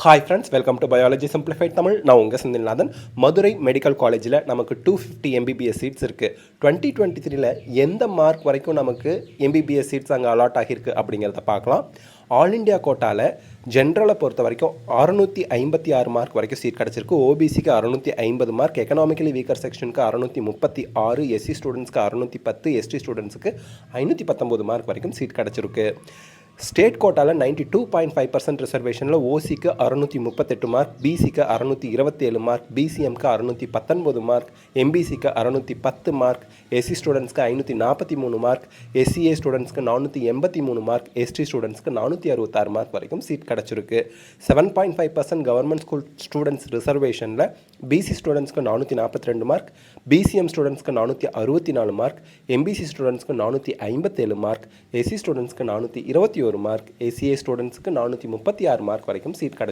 Hi friends, welcome to biology simplified Tamil. நான் உங்கள் Senthilnathan. Madurai medical காலேஜில் நமக்கு 250 எம்பிபிஎஸ் சீட்ஸ் இருக்குது. 2023 எந்த மார்க் வரைக்கும் நமக்கு எம்பிபிஎஸ் சீட்ஸ் அங்கே அலாட் ஆகியிருக்கு அப்படிங்கிறத பார்க்கலாம். ஆல் இண்டியா கோட்டாவில் ஜென்ரலை பொறுத்த வரைக்கும் 656 மார்க் வரைக்கும் சீட் கிடச்சிருக்கு. ஓபிசிக்கு 650 மார்க், எக்கனாமிக்கலி வீக்கர் செக்ஷனுக்கு 636, எஸ்சி ஸ்டூடெண்ட்ஸ்க்கு 610, எஸ்டி ஸ்டூடெண்ட்ஸுக்கு 519 மார்க் வரைக்கும் சீட் கிடச்சிருக்கு. ஸ்டேட் கோட்டாவில் 92.5% ரிசர்வேஷனில் ஓசிக்கு 638 மார்க், பிசிக்கு 627 மார்க், பிசிஎம்க்கு 619 மார்க், எம்பிசிக்கு 610 மார்க், எஸ்சி ஸ்டூடெண்ட்ஸ்க்கு 543 மார்க், எஸ்சிஏ ஸ்டூடெண்ட்ஸ்க்கு 483 மார்க், எஸ்டி ஸ்டூடெண்ட்ஸ்க்கு 466 மார்க் வரைக்கும் சீட் கிடச்சிருக்கு. 7.5% கவர்மெண்ட் ஸ்கூல் ஸ்டூடெண்ட்ஸ் ரிசர்வேஷனில் பிசி ஸ்டூடெண்ட்ஸ்க்கு 442 மார்க், பிசிஎம் ஸ்டூடெண்ட்ஸ்க்கு 464 மார்க், எம்பிசி ஸ்டூடெண்ட்ஸ்க்கு 457 மார்க், எஸ்சி ஸ்டூடெண்ட்ஸ்க்கு 421 மார்க், எஸ்சிஏ ஸ்டூடெண்ட்ஸ்க்கு 436 மார்க் வரைக்கும் சீட் கிடச்சிருக்கு.